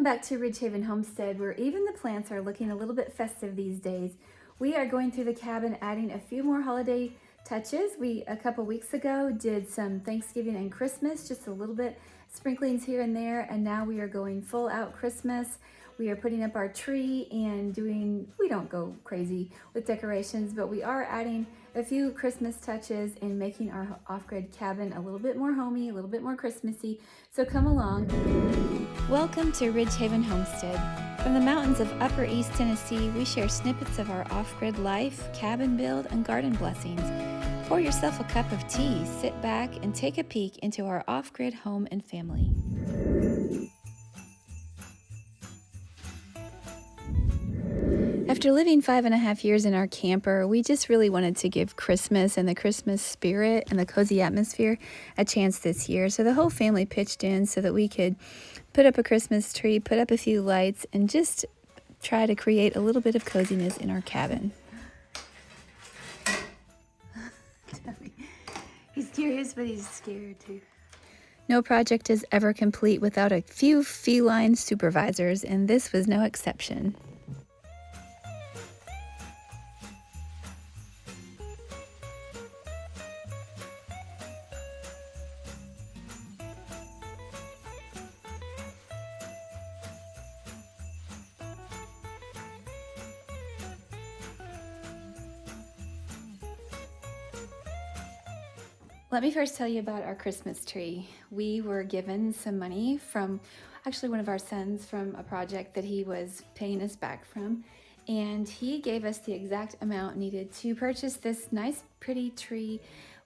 back to Ridgehaven Homestead, where even the plants are looking a little bit festive these days. We are going through the cabin, adding a few more holiday touches. We, a couple weeks ago, did some Thanksgiving and Christmas, just a little bit, sprinklings here and there, and now we are going full out Christmas. We are putting up our tree and we don't go crazy with decorations, but we are adding a few Christmas touches and making our off-grid cabin a little bit more homey, a little bit more Christmassy. So come along. Welcome to Ridgehaven Homestead. From the mountains of Upper East Tennessee, we share snippets of our off-grid life, cabin build, and garden blessings. Pour yourself a cup of tea, sit back, and take a peek into our off-grid home and family. After living 5.5 years in our camper, we just really wanted to give Christmas and the Christmas spirit and the cozy atmosphere a chance this year. So the whole family pitched in so that we could put up a Christmas tree, put up a few lights, and just try to create a little bit of coziness in our cabin. He's curious, but he's scared too. No project is ever complete without a few feline supervisors, and this was no exception. Let me first tell you about our Christmas tree. We were given some money from actually one of our sons from a project that he was paying us back from, and he gave us the exact amount needed to purchase this nice pretty tree.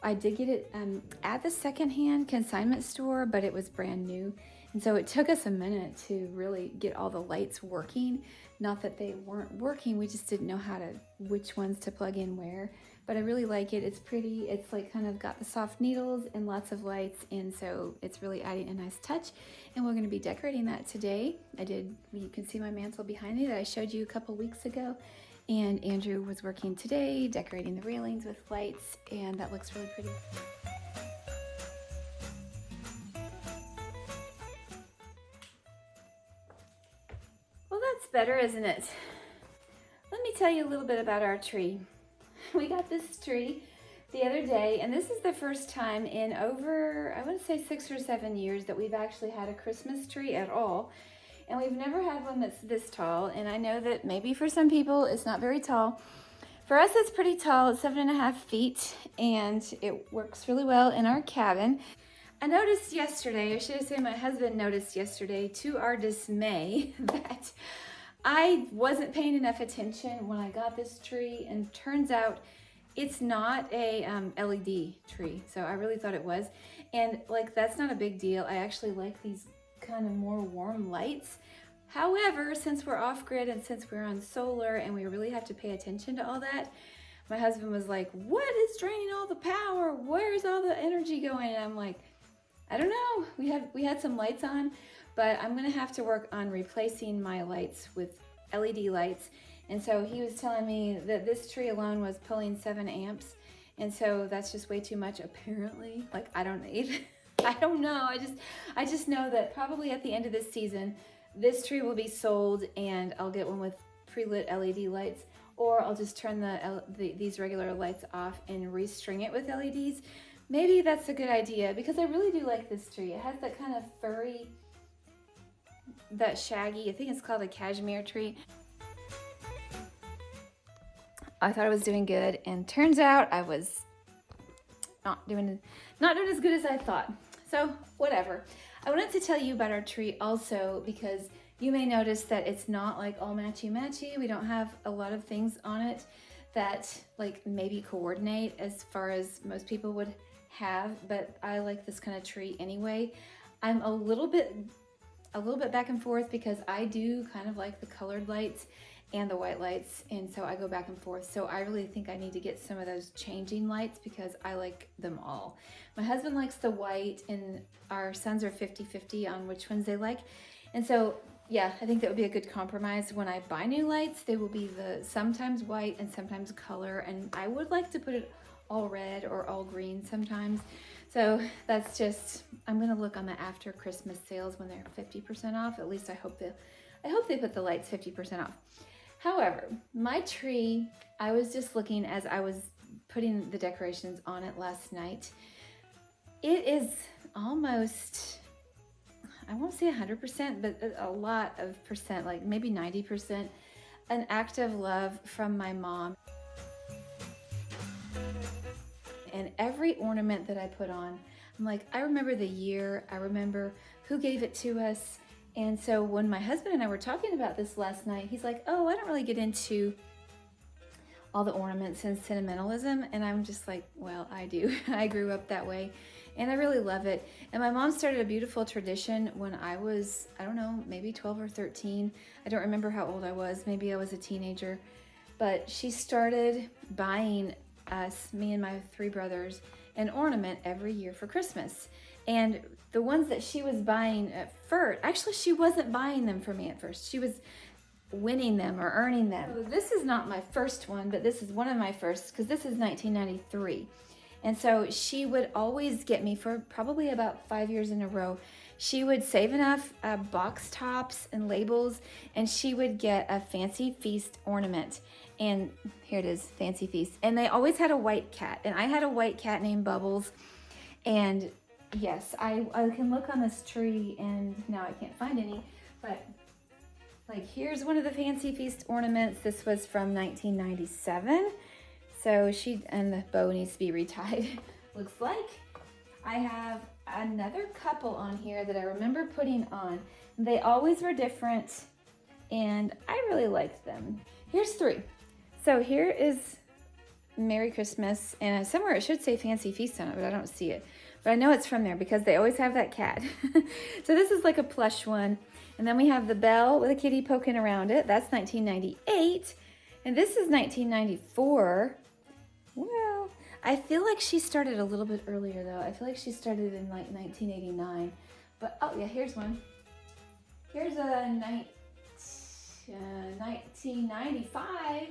I did get it at the secondhand consignment store, but it was brand new, and so it took us a minute to really get all the lights working. Not that they weren't working, we just didn't know which ones to plug in where. But I really like it. It's pretty. It's like kind of got the soft needles and lots of lights, and so it's really adding a nice touch. And we're going to be decorating that today. You can see my mantle behind me that I showed you a couple weeks ago, and Andrew was working today decorating the railings with lights, and that looks really pretty. Well, that's better, isn't it? Let me tell you a little bit about our tree. We got this tree the other day, and this is the first time in over, I want to say 6 or 7 years that we've actually had a Christmas tree at all. And we've never had one that's this tall, and I know that maybe for some people it's not very tall. For us, it's pretty tall. It's 7.5 feet, and it works really well in our cabin. I noticed yesterday, or should I say my husband noticed yesterday, to our dismay, that I wasn't paying enough attention when I got this tree, and turns out it's not a LED tree. So I really thought it was. And like, that's not a big deal. I actually like these kind of more warm lights. However, since we're off grid and since we're on solar and we really have to pay attention to all that, my husband was like, what is draining all the power? Where's all the energy going? And I'm like, I don't know. We had some lights on, but I'm gonna have to work on replacing my lights with LED lights. And so he was telling me that this tree alone was pulling 7 amps. And so that's just way too much, apparently. Like, I don't know. I just know that probably at the end of this season, this tree will be sold and I'll get one with pre-lit LED lights, or I'll just turn these regular lights off and restring it with LEDs. Maybe that's a good idea, because I really do like this tree. It has that kind of furry, that shaggy, I think it's called a cashmere tree. I thought I was doing good, and turns out I was not doing as good as I thought. So whatever. I wanted to tell you about our tree also, because you may notice that it's not like all matchy-matchy. We don't have a lot of things on it that like maybe coordinate as far as most people would have, but I like this kind of tree anyway. I'm a little bit back and forth, because I do kind of like the colored lights and the white lights, and so I go back and forth. So I really think I need to get some of those changing lights, because I like them all. My husband likes the white, and our sons are 50-50 on which ones they like. And so yeah, I think that would be a good compromise. When I buy new lights, they will be the sometimes white and sometimes color, and I would like to put it all red or all green sometimes. So that's just, I'm gonna look on the after Christmas sales when they're 50% off. At least I hope they put the lights 50% off. However, my tree, I was just looking as I was putting the decorations on it last night. It is almost, I won't say 100%, but a lot of percent, like maybe 90%, an act of love from my mom. And every ornament that I put on, I'm like, I remember the year, I remember who gave it to us. And so when my husband and I were talking about this last night, he's like, oh, I don't really get into all the ornaments and sentimentalism. And I'm just like, well, I do. I grew up that way and I really love it. And my mom started a beautiful tradition when I was, I don't know, maybe 12 or 13. I don't remember how old I was. Maybe I was a teenager. But she started buying us, me and my 3 brothers, an ornament every year for Christmas. And the ones that she was buying at first, actually she wasn't buying them for me at first. She was winning them or earning them. So this is not my first one, but this is one of my first, because this is 1993. And so she would always get me, for probably about 5 years in a row, she would save enough box tops and labels, and she would get a Fancy Feast ornament. And here it is, Fancy Feast. And they always had a white cat, and I had a white cat named Bubbles. And yes, I can look on this tree, and now I can't find any, but like here's one of the Fancy Feast ornaments. This was from 1997. So and the bow needs to be retied, looks like. I have another couple on here that I remember putting on. They always were different, and I really liked them. Here's 3. So here is Merry Christmas, and somewhere it should say Fancy Feast on it, but I don't see it. But I know it's from there because they always have that cat. So this is like a plush one. And then we have the bell with a kitty poking around it. That's 1998. And this is 1994. Well, I feel like she started a little bit earlier though. I feel like she started in like 1989. But oh yeah, here's one. Here's a 1995.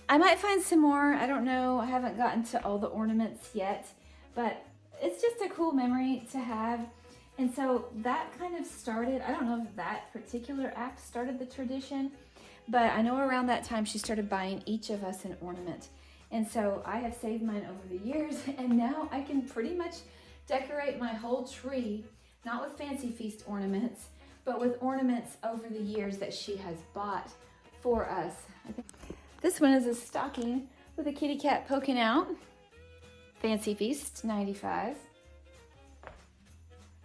I might find some more. I don't know. I haven't gotten to all the ornaments yet, but it's just a cool memory to have. And so that kind of started, I don't know if that particular act started the tradition, but I know around that time she started buying each of us an ornament. And so I have saved mine over the years, and now I can pretty much decorate my whole tree, not with Fancy Feast ornaments, but with ornaments over the years that she has bought for us. I think this one is a stocking with a kitty cat poking out. Fancy Feast, 95.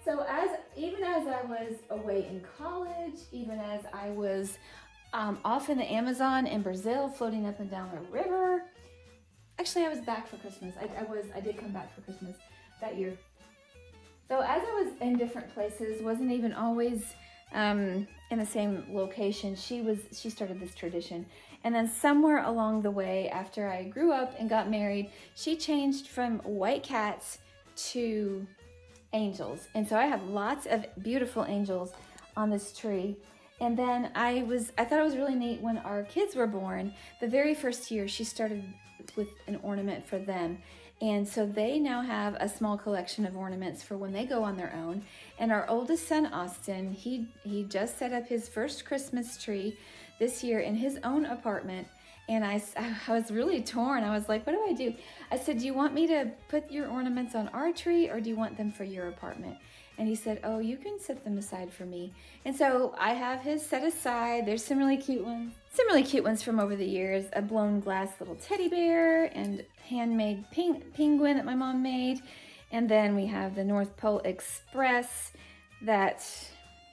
So even as I was away in college, even as I was off in the Amazon in Brazil, floating up and down the river. Actually, I was back for Christmas. I did come back for Christmas that year. So as I was in different places, wasn't even always in the same location, she started this tradition. And then somewhere along the way, after I grew up and got married, she changed from white cats to angels. And so I have lots of beautiful angels on this tree. And then I thought it was really neat when our kids were born. The very first year, she started with an ornament for them. And so they now have a small collection of ornaments for when they go on their own. And our oldest son, Austin, he just set up his first Christmas tree this year in his own apartment. And I was really torn. I was like, what do I do? I said, do you want me to put your ornaments on our tree, or do you want them for your apartment? And he said, oh, you can set them aside for me. And so I have his set aside. There's some really cute ones. Some really cute ones from over the years. A blown glass little teddy bear and handmade penguin that my mom made. And then we have the North Pole Express that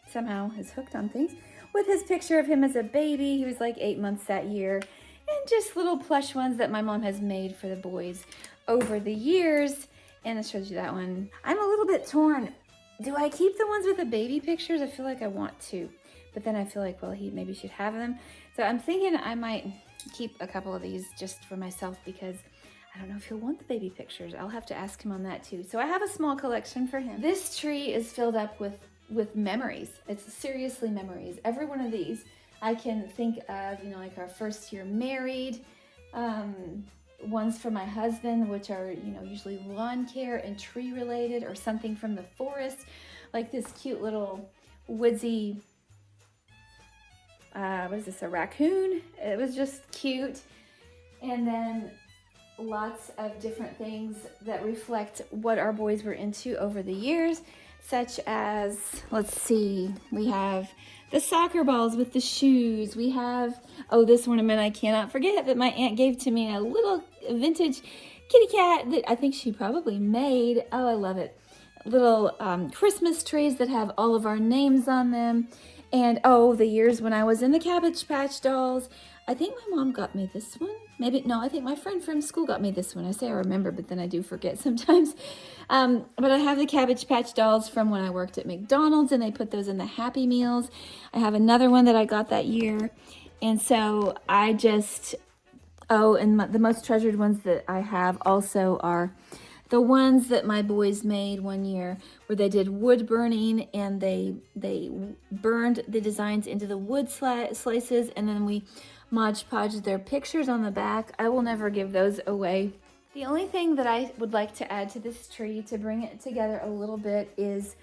somehow is hooked on things, with his picture of him as a baby. He was like 8 months that year. And just little plush ones that my mom has made for the boys over the years. And it shows you that one. I'm a little bit torn. Do I keep the ones with the baby pictures? I feel like I want to, but then I feel like, well, he maybe should have them. So I'm thinking I might keep a couple of these just for myself, because I don't know if he'll want the baby pictures. I'll have to ask him on that too. So I have a small collection for him. This tree is filled up with with memories. It's seriously memories. Every one of these I can think of, like our first year married, ones for my husband, which are, usually lawn care and tree related, or something from the forest, like this cute little woodsy, what is this, a raccoon? It was just cute. And then lots of different things that reflect what our boys were into over the years, such as, let's see, we have the soccer balls with the shoes. We have, this ornament I cannot forget that my aunt gave to me, a little vintage kitty cat that I think she probably made. Oh, I love it. Little Christmas trees that have all of our names on them. And the years when I was in the Cabbage Patch Dolls. I think my mom got me this one. I think my friend from school got me this one. I say I remember, but then I do forget sometimes. But I have the Cabbage Patch Dolls from when I worked at McDonald's, and they put those in the Happy Meals. I have another one that I got that year. And so I just, the most treasured ones that I have also are the ones that my boys made one year, where they did wood burning, and they burned the designs into the wood slices, and then we Mod Podged their pictures on the back. I will never give those away. The only thing that I would like to add to this tree to bring it together a little bit is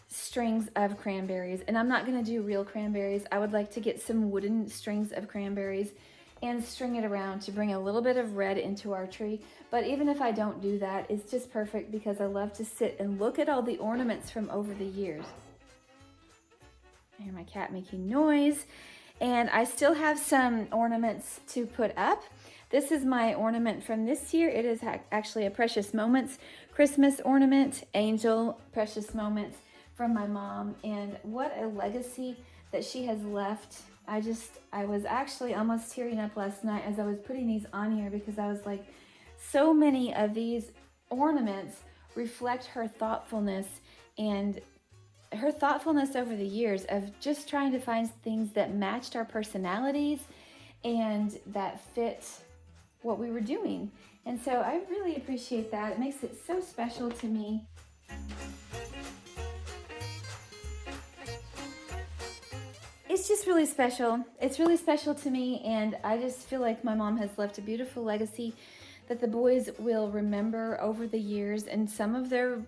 strings of cranberries. And I'm not going to do real cranberries. I would like to get some wooden strings of cranberries and string it around to bring a little bit of red into our tree. But even if I don't do that, it's just perfect because I love to sit and look at all the ornaments from over the years. I hear my cat making noise. And I still have some ornaments to put up. This is my ornament from this year. It is actually a Precious Moments Christmas ornament, angel Precious Moments from my mom. And what a legacy that she has left. I was actually almost tearing up last night as I was putting these on here, because I was like, so many of these ornaments reflect her thoughtfulness and her thoughtfulness over the years of just trying to find things that matched our personalities and that fit what we were doing. And so I really appreciate that. It makes it so special to me. It's just really special. It's really special to me, and I just feel like my mom has left a beautiful legacy that the boys will remember over the years. And some of their,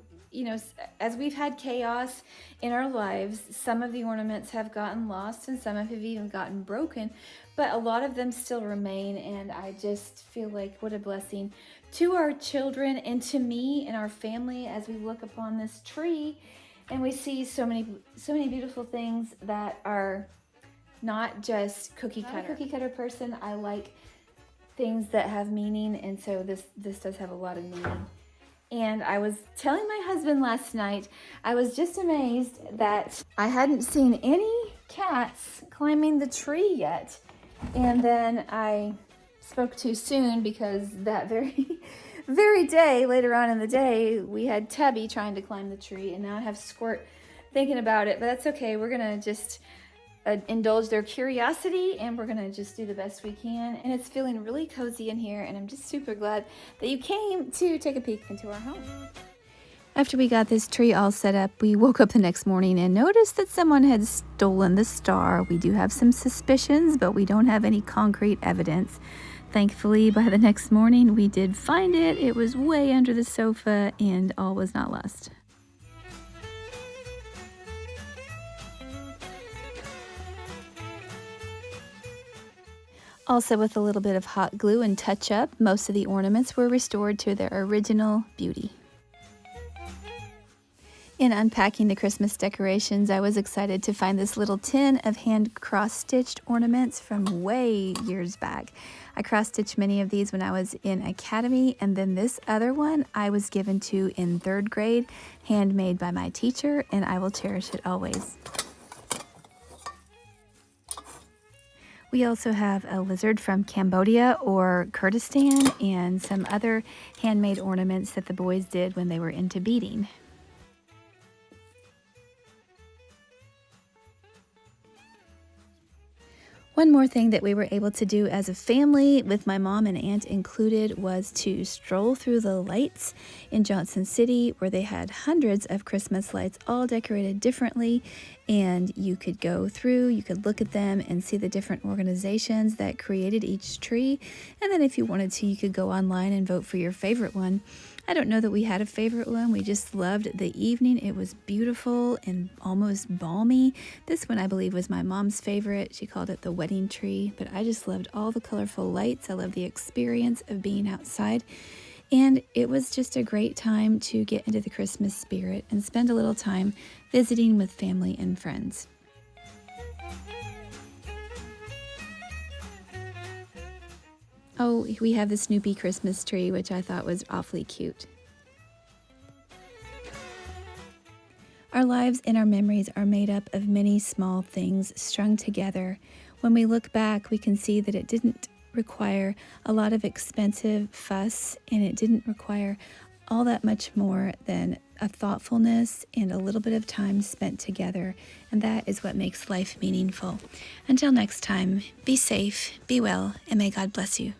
as we've had chaos in our lives, some of the ornaments have gotten lost and some have even gotten broken, but a lot of them still remain. And I just feel like what a blessing to our children and to me and our family as we look upon this tree and we see so many beautiful things that are not just cookie cutter. I'm a cookie cutter person. I like things that have meaning, and so this does have a lot of meaning. And I was telling my husband last night, I was just amazed that I hadn't seen any cats climbing the tree yet. And then I spoke too soon, because that very day, later on in the day, we had Tubby trying to climb the tree, and now I have Squirt thinking about it. But that's okay. We're going to just indulge their curiosity, and we're going to just do the best we can. And it's feeling really cozy in here, and I'm just super glad that you came to take a peek into our home. After we got this tree all set up, we woke up the next morning and noticed that someone had stolen the star. We do have some suspicions, but we don't have any concrete evidence. Thankfully, by the next morning, we did find it. It was way under the sofa, and all was not lost. Also, with a little bit of hot glue and touch-up, most of the ornaments were restored to their original beauty. In unpacking the Christmas decorations, I was excited to find this little tin of hand cross-stitched ornaments from way years back. I cross-stitched many of these when I was in academy, and then this other one I was given to in 3rd grade, handmade by my teacher, and I will cherish it always. We also have a lizard from Cambodia or Kurdistan and some other handmade ornaments that the boys did when they were into beading. One more thing that we were able to do as a family, with my mom and aunt included, was to stroll through the lights in Johnson City, where they had hundreds of Christmas lights all decorated differently. And you could go through, you could look at them and see the different organizations that created each tree. And then if you wanted to, you could go online and vote for your favorite one. I don't know that we had a favorite one. We just loved the evening. It was beautiful and almost balmy. This one, I believe, was my mom's favorite. She called it the wedding tree, but I just loved all the colorful lights. I love the experience of being outside. And it was just a great time to get into the Christmas spirit and spend a little time visiting with family and friends. Oh, we have the Snoopy Christmas tree, which I thought was awfully cute. Our lives and our memories are made up of many small things strung together. When we look back, we can see that it didn't require a lot of expensive fuss, and it didn't require all that much more than a thoughtfulness and a little bit of time spent together. And that is what makes life meaningful. Until next time, be safe, be well, and may God bless you.